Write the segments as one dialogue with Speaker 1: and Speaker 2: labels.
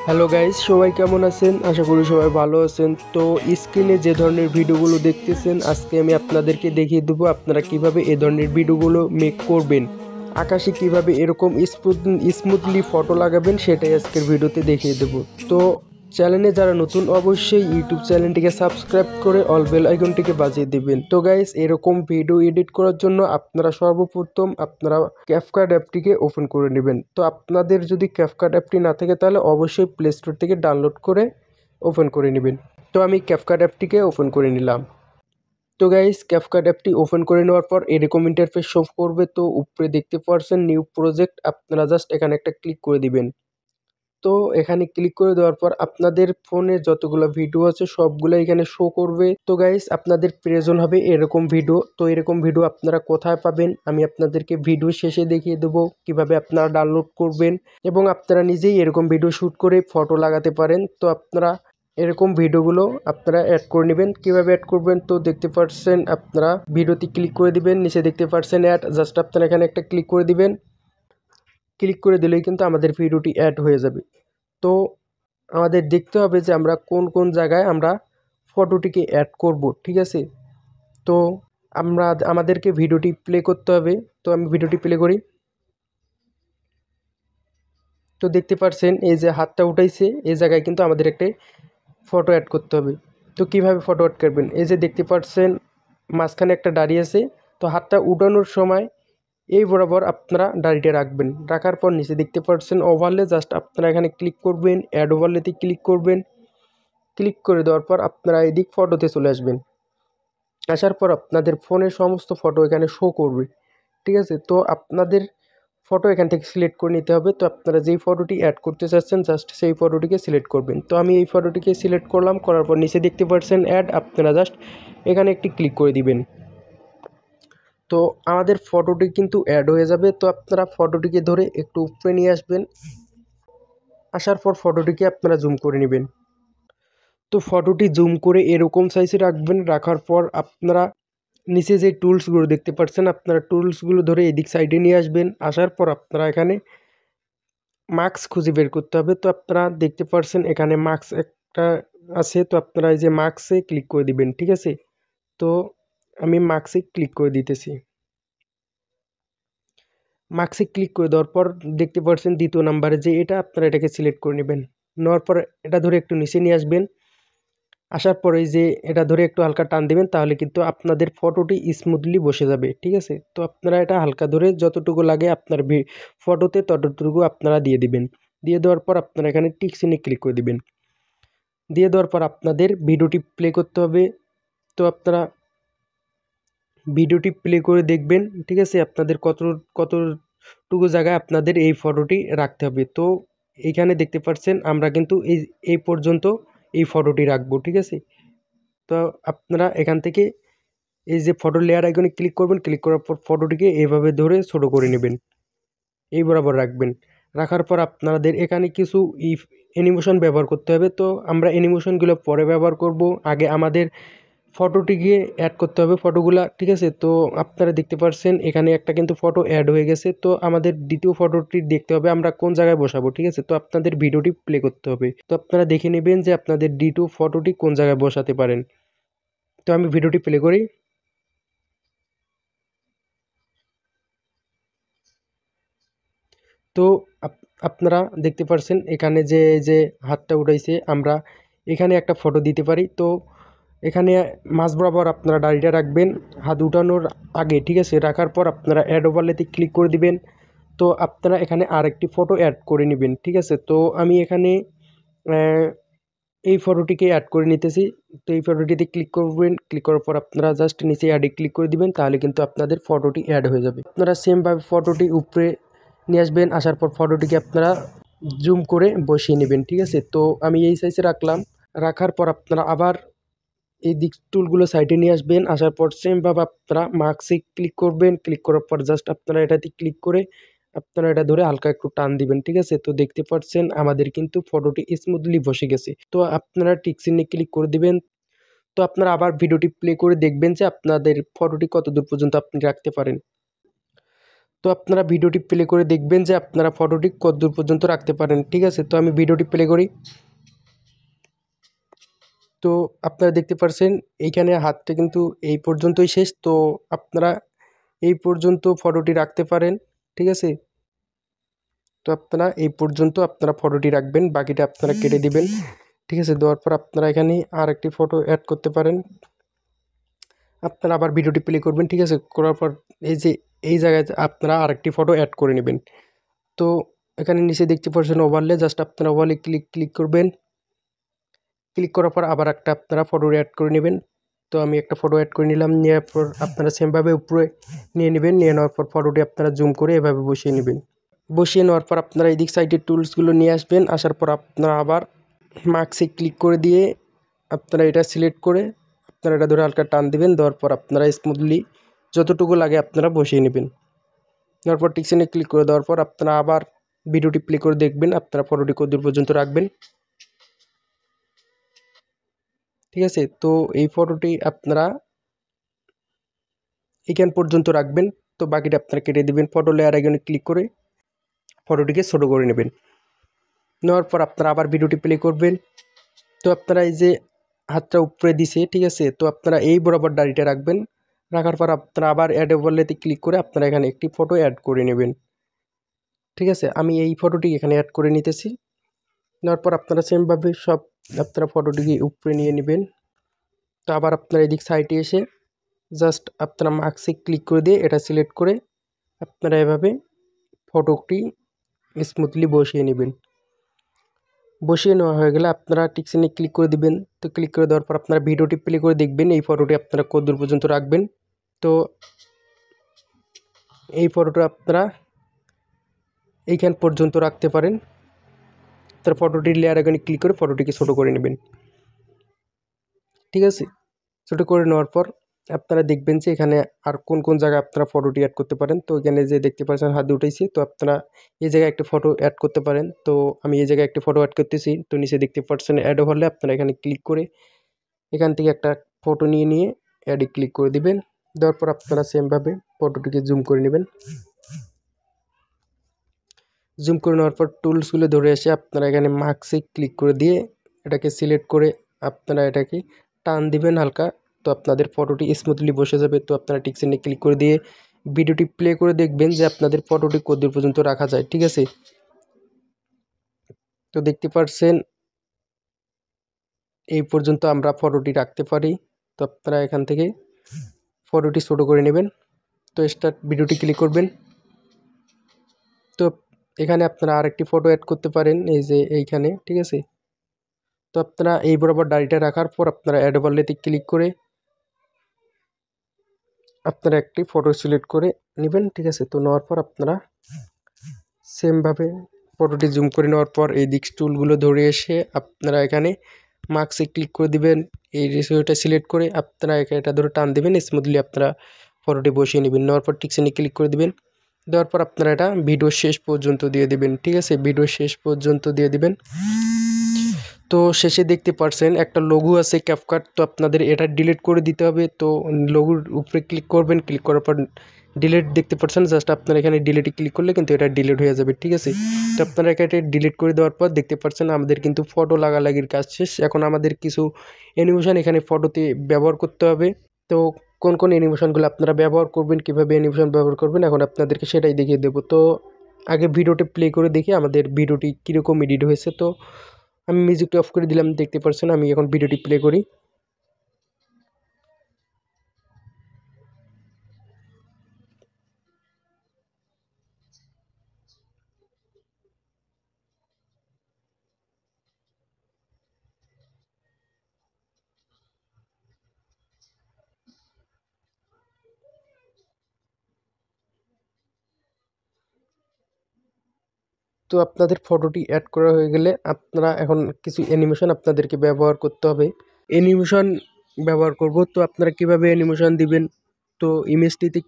Speaker 1: Hello guys, সবাই কেমন আছেন? আশা করি সবাই ভালো আছেন। তো স্ক্রিনে যে ধরনের ভিডিওগুলো দেখতেছেন, আজকে আমি আপনাদেরকে দেখিয়ে দেবো আপনারা কিভাবে এ ধরনের ভিডিওগুলো মেক করবেন। আকাশে কিভাবে এরকম স্মুথলি ফটো লাগাবেন সেটাই আজকের ভিডিওতে দেখিয়ে দেবো। তো চ্যানেলে যারা নতুন অবশ্যই ইউটিউব চ্যানেলটিকে সাবস্ক্রাইব করে অল বেল আইকনটিকে বাজিয়ে দিবেন। তো গাইস, এরকম ভিডিও এডিট করার জন্য আপনারা সর্বপ্রথম ক্যাপকাট অ্যাপটিকে ওপেন করে নেবেন। তো আপনাদের যদি ক্যাপকাট অ্যাপটি না থাকে তাহলে অবশ্যই প্লে স্টোর থেকে ডাউনলোড করে ওপেন করে নেবেন। তো আমি ক্যাপকাট অ্যাপটিকে ওপেন করে নিলাম। তো গাইস, ক্যাপকাট অ্যাপটি ওপেন করে নেওয়ার পর এরকম ইন্টারফেস শো করবে। তো উপরে দেখতে পাচ্ছেন নিউ প্রজেক্ট, আপনারা জাস্ট এখানে একটা ক্লিক করে দিবেন। তো এখানে ক্লিক করে দেওয়ার পর আপনাদের ফোনে যতগুলো ভিডিও আছে সবগুলো এখানে শো করবে। তো গাইস, আপনাদের প্রয়োজন হবে এরকম ভিডিও। তো এরকম ভিডিও আপনারা কোথায় পাবেন আমি আপনাদেরকে ভিডিও শেষে দেখিয়ে দেবো কিভাবে আপনারা ডাউনলোড করবেন এবং আপনারা নিজেই এরকম ভিডিও শ্যুট করে ফটো লাগাতে পারেন। তো আপনারা এরকম ভিডিওগুলো আপনারা অ্যাড করে নেবেন। কিভাবে অ্যাড করবেন তো দেখতে পাচ্ছেন, আপনারা ভিডিওতে ক্লিক করে দিবেন, নিচে দেখতে পাচ্ছেন অ্যাড, জাস্ট আপনারা এখানে একটা ক্লিক করে দিবেন। ক্লিক করে দিলেই কিন্তু আমাদের ভিডিওটি অ্যাড হয়ে যাবে। তো আমাদের দেখতে হবে যে আমরা কোন কোন জায়গায় আমরা ফটোটিকে অ্যাড করব, ঠিক আছে। তো আমাদেরকে ভিডিওটি প্লে করতে হবে। তো আমি ভিডিওটি প্লে করি। তো দেখতে পাচ্ছেন এই যে হাতটা উঠাইছে, এই জায়গায় কিন্তু আমাদের একটা ফটো অ্যাড করতে হবে। তো কিভাবে ফটো অ্যাড করবেন, এই যে দেখতে পাচ্ছেন মাঝখানে একটা দাড়ি আছে। তো হাতটা উঠানোর সময় এই বরাবর আপনারা দাড়িটা রাখবেন, রাখার পর নিচে দেখতে পাচ্ছেন ওভারলে, জাস্ট আপনারা এখানে ক্লিক করবেন, অ্যাড ওভারলেতে ক্লিক করবেন। ক্লিক করে দেওয়ার পর আপনারা এদিক ফটোতে চলে আসবেন। আসার পর আপনাদের ফোনের সমস্ত ফটো এখানে শো করবে, ঠিক আছে। তো আপনাদের ফটো এখান থেকে সিলেক্ট করে নিতে হবে। তো আপনারা যেই ফটোটি অ্যাড করতে চাচ্ছেন জাস্ট সেই ফটোটিকে সিলেক্ট করবেন। তো আমি এই ফটোটিকে সিলেক্ট করলাম, করার পর নিচে দেখতে পাচ্ছেন অ্যাড, আপনারা জাস্ট এখানে একটি ক্লিক করে দিবেন। তো আমাদের ফটোটি কিন্তু অ্যাড হয়ে যাবে। তো আপনারা ফটোটিকে ধরে একটু উপরে নিয়ে আসবেন, আসার পর ফটোটিকে আপনারা জুম করে নেবেন। তো ফটোটি জুম করে এরকম সাইজে রাখবেন, রাখার পর আপনারা নিচে যে টুলসগুলো দেখতে পাচ্ছেন আপনারা টুলসগুলো ধরে এদিক সাইডে নিয়ে আসবেন। আসার পর আপনারা এখানে মাস্ক খুঁজে বের করতে হবে। তো আপনারা দেখতে পাচ্ছেন এখানে মাস্ক একটা আছে। তো আপনারা এই যে মাস্কে ক্লিক করে দিবেন, ঠিক আছে। তো আমি মাস্কে ক্লিক করে দিতেছি। মার্কসে ক্লিক করে দেওয়ার পর দেখতে পাচ্ছেন দ্বিতীয় নাম্বারে যে এটা, আপনারা এটাকে সিলেক্ট করে নেবেন। নেওয়ার পর এটা ধরে একটু নিচে নিয়ে আসবেন। আসার পরে যে এটা ধরে একটু হালকা টান দিবেন, তাহলে কিন্তু আপনাদের ফটোটি স্মুথলি বসে যাবে, ঠিক আছে। তো আপনারা এটা হালকা ধরে যতটুকু লাগে আপনার ফটোতে ততটুকু আপনারা দিয়ে দিবেন। দিয়ে দেওয়ার পর আপনারা এখানে টিক চিহ্নে ক্লিক করে দিবেন। দিয়ে দেওয়ার পর আপনাদের ভিডিওটি প্লে করতে হবে। তো আপনারা ভিডিওটি প্লে করে দেখবেন, ঠিক আছে। আপনাদের কতটুকু জায়গায় আপনাদের এই ফটোটি রাখতে হবে। তো এইখানে দেখতে পাচ্ছেন আমরা কিন্তু এই পর্যন্ত এই ফটোটি রাখবো, ঠিক আছে। তো আপনারা এখান থেকে এই যে ফটো লেয়ার আইকনে ক্লিক করবেন, ক্লিক করার পর ফটোটিকে এভাবে ধরে ছোট করে নেবেন, এই বরাবর রাখবেন। রাখার পর আপনাদের এখানে কিছু অ্যানিমেশন ব্যবহার করতে হবে। তো আমরা অ্যানিমেশনগুলো পরে ব্যবহার করব, আগে আমাদের ফটোটিকে অ্যাড করতে হবে ফটোগুলা, ঠিক আছে। তো আপনারা দেখতে পাচ্ছেন এখানে একটা কিন্তু ফটো অ্যাড হয়ে গেছে। তো আমাদের দ্বিতীয় ফটোটি দেখতে হবে আমরা কোন জায়গায় বসাবো, ঠিক আছে। তো আপনাদের ভিডিওটি প্লে করতে হবে। তো আপনারা দেখে নেবেন যে আপনাদের দ্বিতীয় ফটোটি কোন জায়গায় বসাতে পারেন। তো আমি ভিডিওটি প্লে করি। তো আপনারা দেখতে পাচ্ছেন এখানে যে হাতটা উঠাইছে, আমরা এখানে একটা ফটো দিতে পারি। তো এখানে মাঝ বরাবর আপনারা দাড়িটা রাখবেন হাত উঠানোর আগে, ঠিক আছে। রাখার পর আপনারা অ্যাড ওভারলেতে ক্লিক করে দিবেন। তো আপনারা এখানে আরেকটি ফটো অ্যাড করে নেবেন, ঠিক আছে। তো আমি এখানে এই ফটোটিকে অ্যাড করে নিতেছি। তো এই ফটোটিতে ক্লিক করবেন, ক্লিক করার পর আপনারা জাস্ট নিচে অ্যাডে ক্লিক করে দিবেন, তাহলে কিন্তু আপনাদের ফটোটি অ্যাড হয়ে যাবে। আপনারা সেমভাবে ফটোটি উপরে নিয়ে আসবেন, আসার পর ফটোটিকে আপনারা জুম করে বসিয়ে নেবেন, ঠিক আছে। তো আমি এই সাইজে রাখলাম। রাখার পর আপনারা আবার এই দিক টুলগুলো সাইডে নিয়ে আসবেন, আসার পর সেমভাবে আপনারা মার্কসে ক্লিক করবেন। ক্লিক করার পর জাস্ট আপনারা এটাতে ক্লিক করে আপনারা এটা ধরে হালকা একটু টান দিবেন, ঠিক আছে। তো দেখতে পাচ্ছেন আমাদের কিন্তু ফটোটি স্মুথলি বসে গেছে। তো আপনারা টিক চিহ্নে ক্লিক করে দিবেন। তো আপনারা আবার ভিডিওটি প্লে করে দেখবেন যে আপনাদের ফটোটি কতদূর পর্যন্ত আপনি রাখতে পারেন। তো আপনারা ভিডিওটি প্লে করে দেখবেন যে আপনারা ফটোটি কতদূর পর্যন্ত রাখতে পারেন। ঠিক আছে, তো আমি ভিডিওটি প্লে করি। তো আপনারা দেখতে পাচ্ছেন এইখানে হাতটা কিন্তু এই পর্যন্তই শেষ। তো আপনারা এই পর্যন্ত ফটোটি রাখতে পারেন। ঠিক আছে, তো আপনারা এই পর্যন্ত আপনারা ফটোটি রাখবেন, বাকিটা আপনারা কেটে দিবেন। ঠিক আছে, দেওয়ার পর আপনারা এখানে আর একটি ফটো অ্যাড করতে পারেন। আপনারা আবার ভিডিওটি প্লে করবেন। ঠিক আছে, করার পর এই যে এই জায়গায় আপনারা আরেকটি ফটো অ্যাড করে নেবেন। তো এখানে নিচে দেখতে পাচ্ছেন ওভারলে, জাস্ট আপনারা ওভারলে ক্লিক করবেন। ক্লিক করার পর আবার একটা আপনারা ফটো অ্যাড করে নেবেন। তো আমি একটা ফটো অ্যাড করে নিলাম, নেওয়ার পর আপনারা সেমভাবে উপরে নিয়ে নেবেন। নিয়ে নেওয়ার পর ফটোটি আপনারা জুম করে এভাবে বসিয়ে নেবেন। বসিয়ে নেওয়ার পর আপনারা এদিক সাইডের টুলসগুলো নিয়ে আসবেন। আসার পর আপনারা আবার মার্কসে ক্লিক করে দিয়ে আপনারা এটা সিলেক্ট করে আপনারা এটা ধরে হালকা টান দিবেন। দেওয়ার পর আপনারা স্মুথলি যতটুকু লাগে আপনারা বসিয়ে নেবেন। দেওয়ার পর টিকসিনে ক্লিক করে দেওয়ার পর আপনারা আবার ভিডিওটি প্লে করে দেখবেন আপনারা ফটোটি কতদূর পর্যন্ত রাখবেন। ঠিক আছে, তো এই ফটোটি আপনারা এখান পর্যন্ত রাখবেন। তো বাকিটা আপনারা কেটে দেবেন। ফটো লেয়ার আইকনে ক্লিক করে ফটোটিকে ছোট করে নেবেন। নেওয়ার পর আপনারা আবার ভিডিওটি প্লে করবেন। তো আপনারা এই যে হাতটা উপরে দিছে, ঠিক আছে, তো আপনারা এই বরাবর দাড়িটা রাখবেন। রাখার পর আপনারা আবার অ্যাড ওভারলেতে ক্লিক করে আপনারা এখানে একটি ফটো অ্যাড করে নেবেন। ঠিক আছে, আমি এই ফটোটি এখানে অ্যাড করে নিতেছি। নেওয়ার পর আপনারা সেমভাবে সব আপনারা ফটোটিকে উপরে নিয়ে নেবেন। তো আবার আপনারা এদিক সাইডে এসে জাস্ট আপনারা মার্কসে ক্লিক করে দিয়ে এটা সিলেক্ট করে আপনারা এভাবে ফটোটি স্মুথলি বসিয়ে নেবেন। বসিয়ে নেওয়া হয়ে গেলে আপনারা টিকসিনে ক্লিক করে দিবেন। তো ক্লিক করে দেওয়ার পর আপনারা ভিডিওটি প্লে করে দেখবেন এই ফটোটি আপনারা কতদূর পর্যন্ত রাখবেন। তো এই ফটোটা আপনারা এইখান পর্যন্ত রাখতে পারেন। তার ফটোটির লেয়ার এখানে ক্লিক করে ফটোটিকে ছোটো করে নেবেন। ঠিক আছে, ছোটো করে নেওয়ার পর আপনারা দেখবেন যে এখানে আর কোন কোন জায়গায় আপনারা ফটোটি অ্যাড করতে পারেন। তো এখানে যে দেখতে পাচ্ছেন হাত উঠেছি, তো আপনারা এই জায়গায় একটা ফটো অ্যাড করতে পারেন। তো আমি এই জায়গায় একটা ফটো অ্যাড করতেছি। তো নিচে দেখতে পাচ্ছেন অ্যাড হলে আপনারা এখানে ক্লিক করে এখান থেকে একটা ফটো নিয়ে অ্যাডে ক্লিক করে দিবেন। দেওয়ার পর আপনারা সেমভাবে ফটোটিকে জুম করে নেবেন। জুম করে নেওয়ার পর টুলসগুলো ধরে এসে আপনারা এখানে মার্কসে ক্লিক করে দিয়ে এটাকে সিলেক্ট করে আপনারা এটাকে টান দিবেন হালকা। তো আপনাদের ফটোটি স্মুথলি বসে যাবে। তো আপনারা টিকসিনে ক্লিক করে দিয়ে ভিডিওটি প্লে করে দেখবেন যে আপনাদের ফটোটি কতদূর পর্যন্ত রাখা যায়। ঠিক আছে, তো দেখতে পাচ্ছেন এই পর্যন্ত আমরা ফটোটি রাখতে পারি। তো আপনারা এখান থেকে ফটোটি ছোটো করে নেবেন। তো স্টার্ট ভিডিওটি ক্লিক করবেন। তো এখানে আপনারা আরেকটি ফটো অ্যাড করতে পারেন, এই যে এইখানে। ঠিক আছে, তো আপনারা এই বরাবর দাড়িটা রাখার পর আপনারা অ্যাড ওভারলেতে ক্লিক করে আপনারা একটি ফটো সিলেক্ট করে নেবেন। ঠিক আছে, তো নেওয়ার পর আপনারা সেমভাবে ফটোটি জুম করে নেওয়ার পর এই দিক টুলগুলো ধরে এসে আপনারা এখানে মার্কসে ক্লিক করে দিবেন। এই রেশিওটা সিলেক্ট করে আপনারা এটা ধরে টান দিবেন, স্মুথলি আপনারা ফটোটি বসিয়ে নেবেন। নেওয়ার পর টিকসিনে ক্লিক করে দিবেন। দেওয়ার পর আপনারা এটা ভিডিও শেষ পর্যন্ত দিয়ে দিবেন। ঠিক আছে, ভিডিও শেষ পর্যন্ত দিয়ে দিবেন। তো শেষে দেখতে পাচ্ছেন একটা লঘু আছে ক্যাপকাট, তো আপনাদের এটা ডিলিট করে দিতে হবে। তো লঘুর উপরে ক্লিক করবেন, ক্লিক করার পর ডিলিট দেখতে পাচ্ছেন, জাস্ট আপনারা এখানে ডিলিটে ক্লিক করলে কিন্তু এটা ডিলিট হয়ে যাবে। ঠিক আছে, তো আপনারা এখানে ডিলিট করে দেওয়ার পর দেখতে পাচ্ছেন আমাদের কিন্তু ফটো লাগালাগির কাজ শেষ। এখন আমাদের কিছু অ্যানিমেশন এখানে ফটোতে ব্যবহার করতে হবে। তো কোন কোন অ্যানিমেশনগুলো আপনারা ব্যবহার করবেন, কীভাবে অ্যানিমেশন ব্যবহার করবেন, এখন আপনাদেরকে সেটাই দেখিয়ে দেবো। তো আগে ভিডিওটি প্লে করে দেখি আমাদের ভিডিওটি কীরকম এডিট হয়েছে। তো আমি মিউজিকটা অফ করে দিলাম, দেখতে পাচ্ছেন। আমি এখন ভিডিওটি প্লে করি। তো আপনাদের ফটোটি অ্যাড করা হয়ে গেলে আপনারা এখন কিছু অ্যানিমেশন আপনাদেরকে ব্যবহার করতে হবে। অ্যানিমেশন ব্যবহার করব, তো আপনারা কিভাবে অ্যানিমেশন দিবেন। তো ইমেজটিতে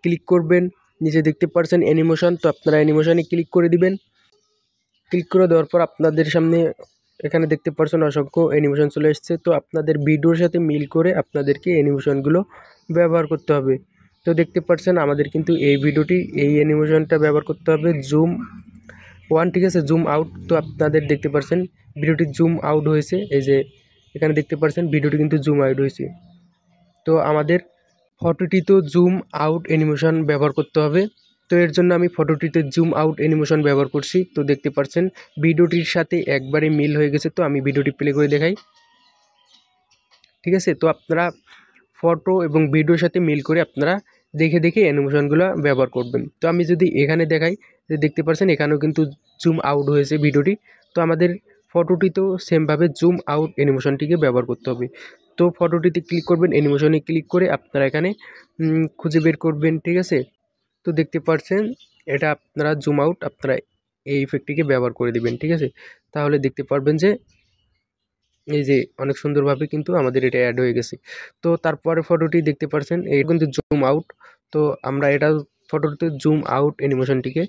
Speaker 1: ক্লিক করবেন, নিচে দেখতে পাচ্ছেন অ্যানিমেশন, তো আপনারা অ্যানিমেশনে ক্লিক করে দিবেন। ক্লিক করে দেওয়ার পর আপনাদের সামনে এখানে দেখতে পাচ্ছেন অসংখ্য অ্যানিমেশন চলে এসেছে। তো আপনাদের ভিডিওর সাথে মিল করে আপনাদেরকে অ্যানিমেশনগুলো ব্যবহার করতে হবে। তো দেখতে পাচ্ছেন আমাদের কিন্তু এই ভিডিওটি এই অ্যানিমেশনটা ব্যবহার করতে হবে জুম ওয়ান, ঠিক আছে, জুম আউট। তো আপনাদের দেখতে পাচ্ছেন ভিডিওটি জুম আউট হয়েছে, এই যে এখানে দেখতে পাচ্ছেন ভিডিওটি কিন্তু জুম আউট হয়েছে। তো আমাদের ফটোটিতেও জুম আউট অ্যানিমেশন ব্যবহার করতে হবে। তো এর জন্য আমি ফটোটিতে জুম আউট অ্যানিমেশন ব্যবহার করছি। তো দেখতে পাচ্ছেন ভিডিওটির সাথে একবারে মিল হয়ে গেছে। তো আমি ভিডিওটি প্লে করে দেখাই, ঠিক আছে। তো আপনারা ফটো এবং ভিডিওর সাথে মিল করে আপনারা দেখে দেখে অ্যানিমেশনগুলো ব্যবহার করবেন। তো আমি যদি এখানে দেখাই, যে দেখতে পাচ্ছেন এখানেও কিন্তু জুম আউট হয়েছে ভিডিওটি। তো আমাদের ফটোটিতেও সেমভাবে জুম আউট অ্যানিমেশনটিকে ব্যবহার করতে হবে। তো ফটোটিতে ক্লিক করবেন, অ্যানিমেশনে ক্লিক করে আপনারা এখানে খুঁজে বের করবেন, ঠিক আছে। তো দেখতে পাচ্ছেন এটা আপনারা জুম আউট আপনারা এই ইফেক্টটিকে ব্যবহার করে দিবেন, ঠিক আছে। তাহলে দেখতে পারবেন যে এই যে অনেক সুন্দরভাবে কিন্তু আমাদের এটা অ্যাড হয়ে গেছে। তো তারপরে ফটোটি দেখতে পাচ্ছেন এই কিন্তু জুম আউট। তো আমরা এটা ফটোতে জুম আউট অ্যানিমেশনটিকে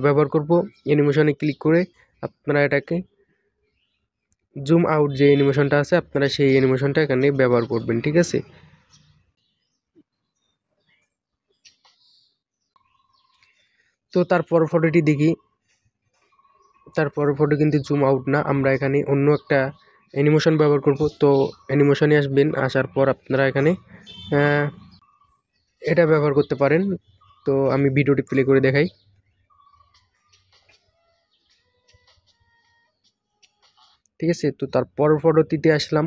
Speaker 1: ব্যবহার করব। অ্যানিমেশনে ক্লিক করে আপনারা এটাকে জুম আউট যে অ্যানিমেশনটা আছে আপনারা সেই অ্যানিমেশনটা এখানে ব্যবহার করবেন, ঠিক আছে। তো তারপর ফটোটি দেখি, তারপর ফটো কিন্তু জুম আউট না, আমরা এখানে অন্য একটা অ্যানিমেশন ব্যবহার করব। তো অ্যানিমেশনে আসবেন, আসার পর আপনারা এখানে এটা ব্যবহার করতে পারেন। তো আমি ভিডিওটি প্লে করে দেখাই, ঠিক আছে। তো তারপর ফটোটিতে আসলাম।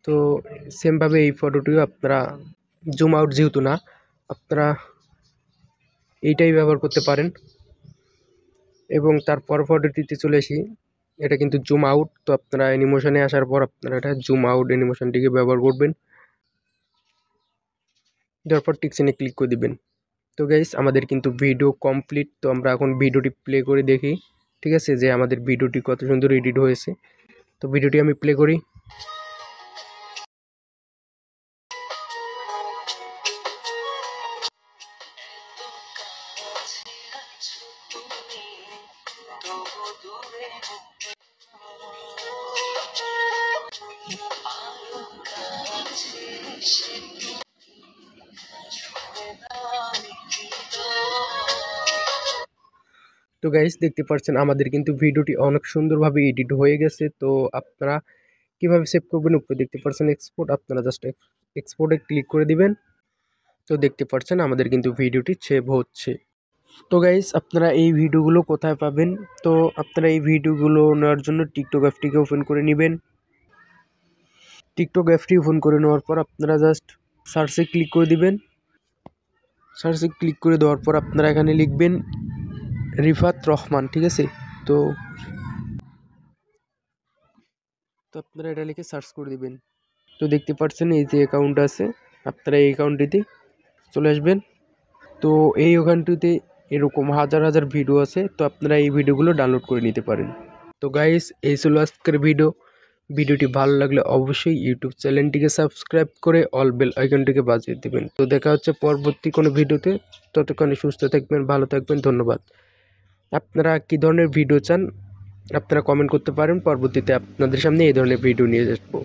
Speaker 1: তো সেমভাবে এই ফটোটিও আপনারা জুম আউট যেহেতু না, আপনারা এইটাই ব্যবহার করতে পারেন। এবং তারপর ফটোটিতে চলে আসি, এটা কিন্তু জুম আউট। তো আপনারা অ্যানিমেশনে আসার পর আপনারা এটা জুম আউট অ্যানিমেশনটিকে ব্যবহার করবেন, তারপর টিকচিনে ক্লিক করে দিবেন। তো গাইস আমাদের কিন্তু ভিডিও কমপ্লিট। তো আমরা এখন ভিডিওটি প্লে করে দেখি, ঠিক আছে, যে আমাদের ভিডিওটি কত সুন্দর এডিট হয়েছে। তো ভিডিওটি আমি প্লে করি। তো গাইস দেখতে পাচ্ছেন আমাদের কিন্তু ভিডিওটি অনেক সুন্দরভাবে এডিট হয়ে গেছে। তো আপনারা কিভাবে সেভ করবেন, উপরে দেখতে পাচ্ছেন এক্সপোর্ট, আপনারা জাস্ট এক্সপোর্টে ক্লিক করে দিবেন। তো দেখতে পাচ্ছেন আমাদের কিন্তু ভিডিওটি সেভ হচ্ছে। তো গাইস আপনারা এই ভিডিওগুলো কোথায় পাবেন? তো আপনারা এই ভিডিওগুলো নেওয়ার জন্য টিকটক অ্যাপটিকে ওপেন করে নেবেন। টিকটক অ্যাপটি ওপেন করে নেওয়ার পর আপনারা জাস্ট সার্চে ক্লিক করে দিবেন। সার্চে ক্লিক করে দেওয়ার পর আপনারা এখানে লিখবেন রিফাত রহমান, ঠিক আছে। তো আপনারা এটা লিখে সার্চ করে দিবেন। তো দেখতে পাচ্ছেন এই যে অ্যাকাউন্ট আছে, আপনারা এই অ্যাকাউন্টটিতে চলে আসবেন। তো এই ওখানটিতে এরকম হাজার হাজার ভিডিও আছে। তো আপনারা এই ভিডিওগুলো ডাউনলোড করে নিতে পারেন। তো গাইস এই ছিল আজকের ভিডিওটি ভালো লাগলে অবশ্যই ইউটিউব চ্যানেলটিকে সাবস্ক্রাইব করে অল বেল আইকনটিকে বাজিয়ে দেবেন। তো দেখা হচ্ছে পরবর্তী কোনো ভিডিওতে। ততক্ষণে সুস্থ থাকবেন, ভালো থাকবেন, ধন্যবাদ। আপনারা কী ধরনের ভিডিও চান আপনারা কমেন্ট করতে পারেন, পরবর্তীতে আপনাদের সামনে এই ধরনের ভিডিও নিয়ে আসবো।